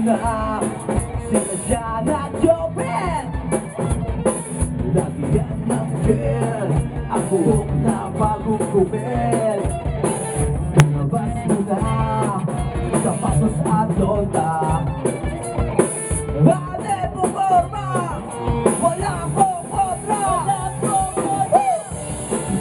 na sinadya na Jobin. Lagi yan ang gel, ang buhok na pagugupin. Lumabas mo na, sapatos at donta. Ate mo forma, wala akong kontra.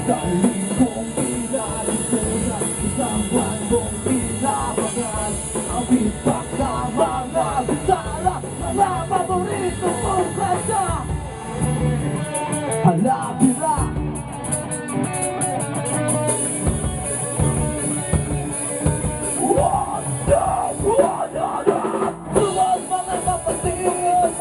Dahil kong pinalitunan, isang buwan kong pinabangan. Ang feedback na mga gitara, mga paborito kong kanta. Halabira. Sunod mga kapatid,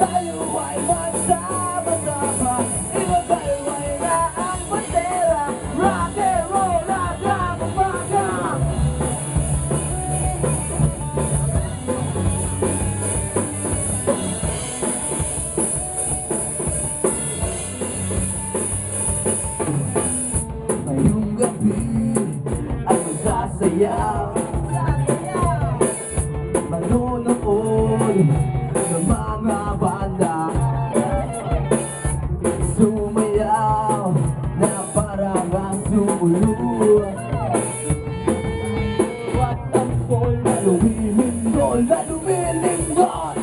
tayo ay magsama-sama. Iwag-iway na ang bandera, rock and roll hanggang umaga. Ngayong gabi ay magsasayaw, manonood ng mga banda, sumayaw na parang ang sumulod. At ang pol na lumilindol, na lumilindol.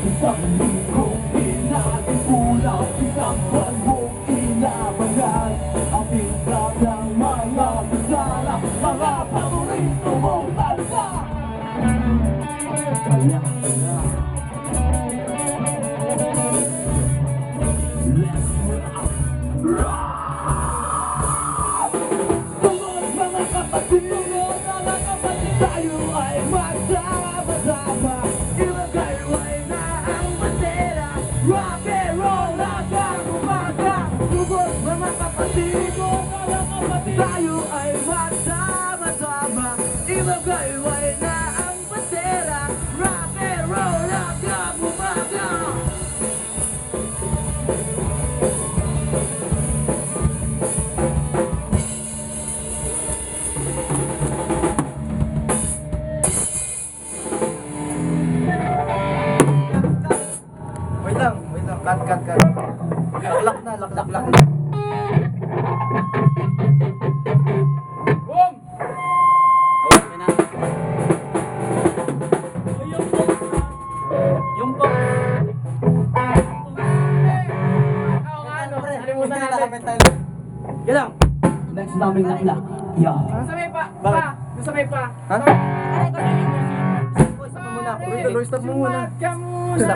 Isang likong pinag-ipulang, isang buwan mong inabangan. Ang feedback ng mga kasala, mga paborito mong bansa. Kaya let's rock! Tungod mga kapatid, tayo ay magsama-sama. Iwag-iway na ang bandera, rock and roll hanggang umaga. Tungod mga kapatid, tayo ay magsama-sama. Iwag-iway na ang bandera, rock and roll hanggang umaga. Wait lang, cut. Laklak na. Boom! Okay na. Yung box. Nalimutan natin. Yan lang. Next namin naklak. Yo. Sa may pa. Bakit? Sa may pa. Ha? Stop mo muna. Roy, stop mo muna. Sumat ka muna.